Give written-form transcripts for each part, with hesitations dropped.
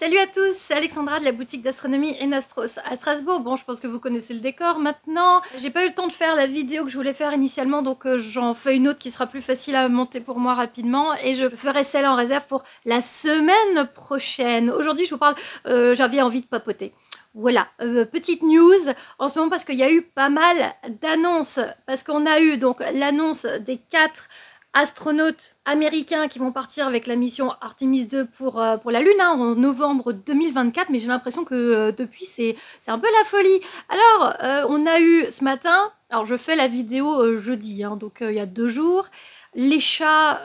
Salut à tous, c'est Alexandra de la boutique d'astronomie Enastros à Strasbourg. Bon, je pense que vous connaissez le décor maintenant. J'ai pas eu le temps de faire la vidéo que je voulais faire initialement, donc j'en fais une autre qui sera plus facile à monter pour moi rapidement. Et je ferai celle en réserve pour la semaine prochaine. Aujourd'hui, je vous parle, j'avais envie de papoter. Voilà, petite news en ce moment parce qu'il y a eu pas mal d'annonces. Parce qu'on a eu donc l'annonce des 4 astronautes américains qui vont partir avec la mission Artemis 2 pour la Lune hein, en novembre 2024, mais j'ai l'impression que depuis c'est un peu la folie. Alors, on a eu ce matin, alors je fais la vidéo jeudi, hein, donc il y a 2 jours, les chats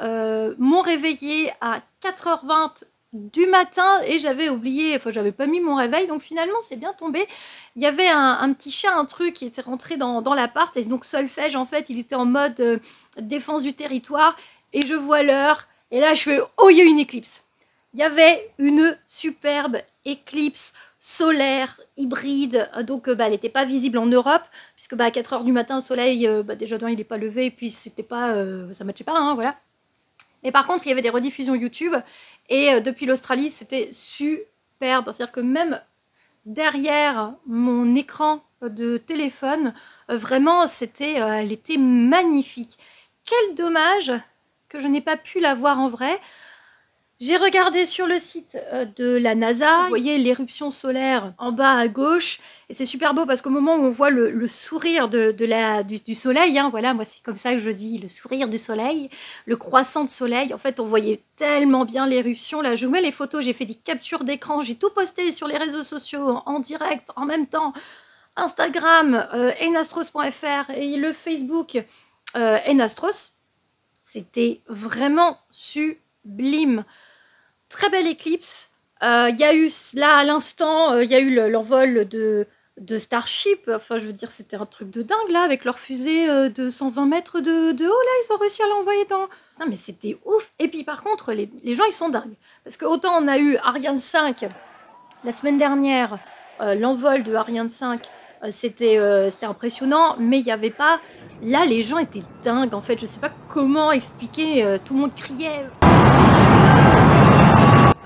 m'ont réveillée à 4h20 du matin et j'avais oublié, enfin j'avais pas mis mon réveil, donc finalement c'est bien tombé. Il y avait un petit chat, un truc qui était rentré dans l'appart et donc solfège en fait, il était en mode défense du territoire et je vois l'heure et là je fais oh il y a une éclipse. Il y avait une superbe éclipse solaire hybride, donc elle n'était pas visible en Europe puisque à 4h du matin le soleil déjà il n'est pas levé et puis c'était pas ça matchait pas hein, voilà. Et par contre il y avait des rediffusions YouTube et depuis l'Australie c'était superbe, c'est-à-dire que même derrière mon écran de téléphone, vraiment c'était elle était magnifique. Quel dommage que je n'ai pas pu la voir en vrai. J'ai regardé sur le site de la NASA, vous voyez l'éruption solaire en bas à gauche, et c'est super beau parce qu'au moment où on voit le sourire du soleil, hein, voilà, moi c'est comme ça que je dis, le sourire du soleil, le croissant de soleil, en fait on voyait tellement bien l'éruption, là je vous mets les photos, j'ai fait des captures d'écran, j'ai tout posté sur les réseaux sociaux, en direct, en même temps, Instagram, enastros.fr et le Facebook Enastros, c'était vraiment sublime. Très belle éclipse. Il y a eu, là à l'instant, il y a eu l'envol de Starship. Enfin, je veux dire, c'était un truc de dingue, là, avec leur fusée de 120 mètres de haut, là, ils ont réussi à l'envoyer dans... Non, mais c'était ouf. Et puis, par contre, les gens, ils sont dingues. Parce que autant on a eu Ariane 5 la semaine dernière, l'envol de Ariane 5, c'était impressionnant, mais il n'y avait pas... Là, les gens étaient dingues, en fait. Je sais pas comment expliquer. Tout le monde criait...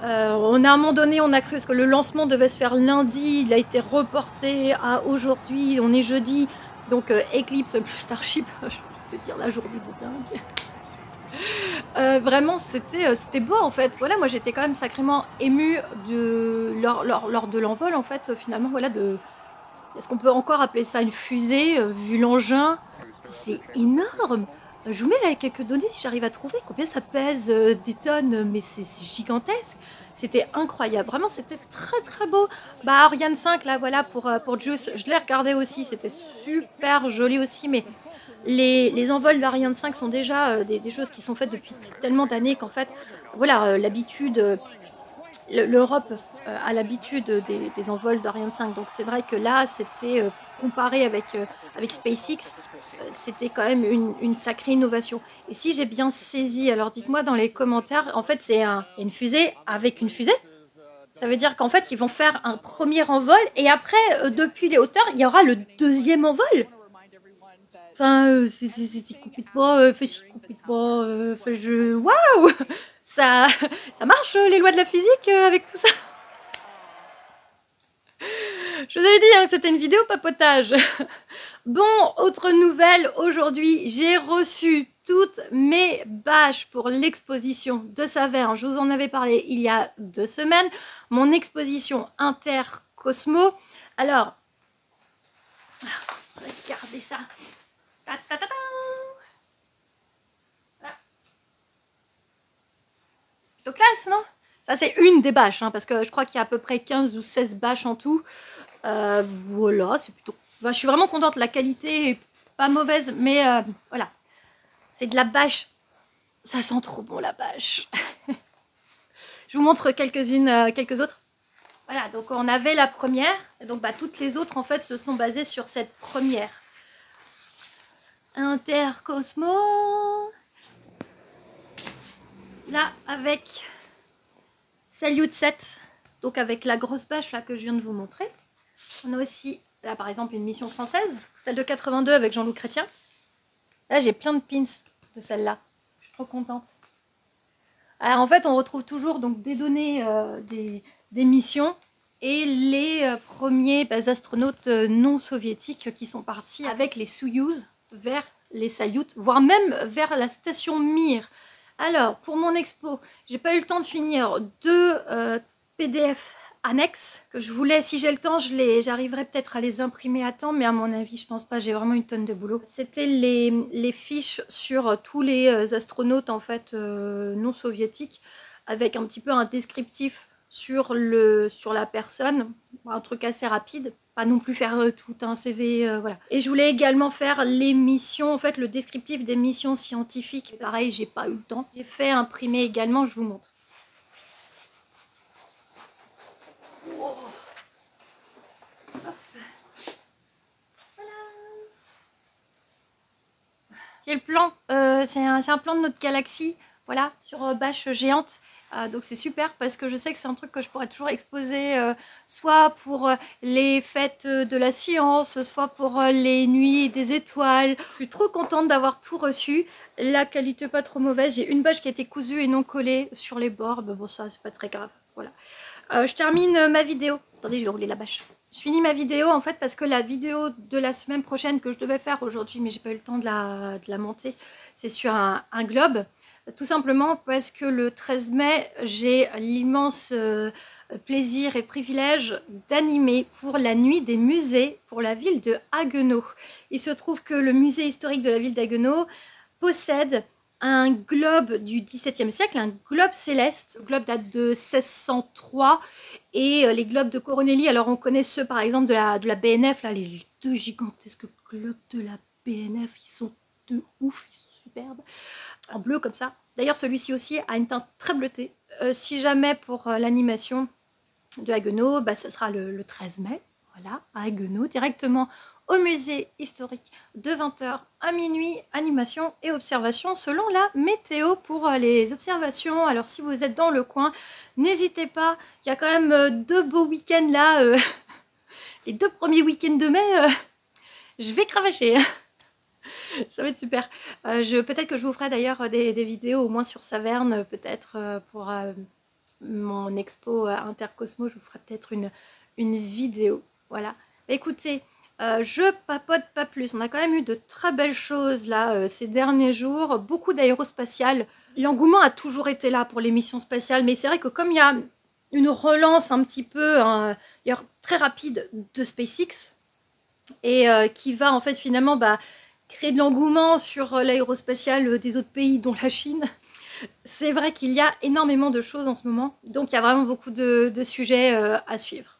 on a à un moment donné, on a cru, parce que le lancement devait se faire lundi, il a été reporté à aujourd'hui, on est jeudi, donc Eclipse plus Starship, je vais te dire la journée de dingue. Vraiment, c'était beau en fait. Voilà, moi j'étais quand même sacrément émue lors de l'envol en fait, finalement, voilà, est-ce qu'on peut encore appeler ça une fusée, vu l'engin? C'est énorme. Je vous mets là quelques données si j'arrive à trouver combien ça pèse des tonnes, mais c'est gigantesque. C'était incroyable, vraiment c'était très très beau. Ariane 5 là voilà pour Juice, je l'ai regardé aussi, c'était super joli aussi, mais les envols d'Ariane 5 sont déjà des choses qui sont faites depuis tellement d'années qu'en fait voilà l'habitude, l'Europe a l'habitude des envols d'Ariane 5, donc c'est vrai que là c'était comparé avec SpaceX, c'était quand même une sacrée innovation. Et si j'ai bien saisi, alors dites-moi dans les commentaires, en fait c'est une fusée avec une fusée. Ça veut dire qu'en fait ils vont faire un premier envol et après depuis les hauteurs il y aura le deuxième envol. Enfin c'est complètement waouh, ça marche les lois de la physique avec tout ça. Je vous avais dit hein, que c'était une vidéo papotage. Bon, autre nouvelle, aujourd'hui, j'ai reçu toutes mes bâches pour l'exposition de Saverne. Je vous en avais parlé il y a 2 semaines. Mon exposition Intercosmo. Alors, regardez ça. Ta -ta -ta -ta. Voilà. C'est plutôt classe, non? Ça, c'est une des bâches, hein, parce que je crois qu'il y a à peu près 15 ou 16 bâches en tout. Voilà, c'est plutôt... Enfin, je suis vraiment contente, la qualité est pas mauvaise, mais voilà. C'est de la bâche. Ça sent trop bon la bâche. Je vous montre quelques-unes, quelques autres. Voilà, donc on avait la première, et donc toutes les autres en fait se sont basées sur cette première. Intercosmo. Là, avec Salyut 7, donc avec la grosse bâche là que je viens de vous montrer. On a aussi, là par exemple, une mission française, celle de 82 avec Jean-Loup Chrétien. Là, j'ai plein de pins de celle-là. Je suis trop contente. Alors en fait, on retrouve toujours donc des données, des missions et les premiers astronautes non soviétiques qui sont partis avec les Soyouz vers les Salyut, voire même vers la station Mir. Alors, pour mon expo, j'ai pas eu le temps de finir 2 PDF annexes que je voulais, si j'ai le temps, j'arriverai peut-être à les imprimer à temps, mais à mon avis, je pense pas, j'ai vraiment une tonne de boulot. C'était les fiches sur tous les astronautes en fait non soviétiques, avec un petit peu un descriptif sur la personne, un truc assez rapide, pas non plus faire tout un CV, voilà. Et je voulais également faire les missions, en fait le descriptif des missions scientifiques. Pareil, j'ai pas eu le temps. J'ai fait imprimer également, je vous montre. Wow. Voilà. C'est le plan, c'est un plan de notre galaxie, voilà, sur bâche géante. Donc c'est super parce que je sais que c'est un truc que je pourrais toujours exposer soit pour les fêtes de la science, soit pour les nuits des étoiles. Je suis trop contente d'avoir tout reçu. La qualité pas trop mauvaise. J'ai une bâche qui a été cousue et non collée sur les bords. Mais bon, ça c'est pas très grave. Voilà. Je termine ma vidéo. Attendez, je vais rouler la bâche. Je finis ma vidéo en fait parce que la vidéo de la semaine prochaine que je devais faire aujourd'hui, mais j'ai pas eu le temps de la monter, c'est sur un globe. Tout simplement parce que le 13 mai, j'ai l'immense plaisir et privilège d'animer pour la nuit des musées pour la ville de Haguenau. Il se trouve que le musée historique de la ville d'Haguenau possède un globe du XVIIe siècle, un globe céleste. Le globe date de 1603 et les globes de Coronelli, alors on connaît ceux par exemple de la BNF, là, les 2 gigantesques globes de la BNF, ils sont de ouf, ils sont superbes. En bleu comme ça. D'ailleurs celui-ci aussi a une teinte très bleutée. Si jamais pour l'animation de Haguenau, ce sera le 13 mai, voilà, à Haguenau, directement au musée historique de 20 h à minuit, animation et observation selon la météo pour les observations. Alors si vous êtes dans le coin, n'hésitez pas, il y a quand même 2 beaux week-ends là, les 2 premiers week-ends de mai, je vais cravacher. Ça va être super. Peut-être que je vous ferai d'ailleurs des vidéos au moins sur Saverne, peut-être pour mon expo Intercosmo, je vous ferai peut-être une vidéo. Voilà. Écoutez, je papote pas plus. On a quand même eu de très belles choses là ces derniers jours, beaucoup d'aérospatial. L'engouement a toujours été là pour les missions spatiales, mais c'est vrai que comme il y a une relance un petit peu très rapide de SpaceX et qui va en fait finalement créer de l'engouement sur l'aérospatial des autres pays, dont la Chine. C'est vrai qu'il y a énormément de choses en ce moment, donc il y a vraiment beaucoup de sujets à suivre.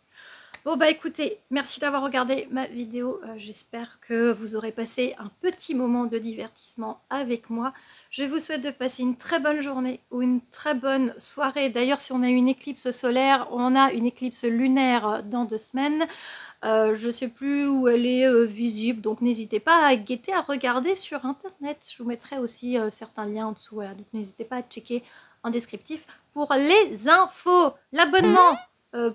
Bon écoutez, merci d'avoir regardé ma vidéo, j'espère que vous aurez passé un petit moment de divertissement avec moi. Je vous souhaite de passer une très bonne journée ou une très bonne soirée. D'ailleurs, si on a une éclipse solaire, on a une éclipse lunaire dans 2 semaines. Je ne sais plus où elle est visible, donc n'hésitez pas à guetter, à regarder sur internet. Je vous mettrai aussi certains liens en dessous, voilà. Donc n'hésitez pas à checker en descriptif pour les infos. L'abonnement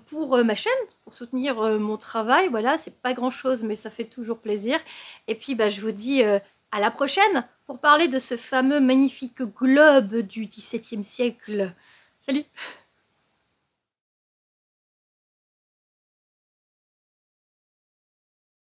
pour ma chaîne, pour soutenir mon travail, voilà, c'est pas grand chose mais ça fait toujours plaisir. Et puis je vous dis à la prochaine pour parler de ce fameux magnifique globe du XVIIe siècle. Salut!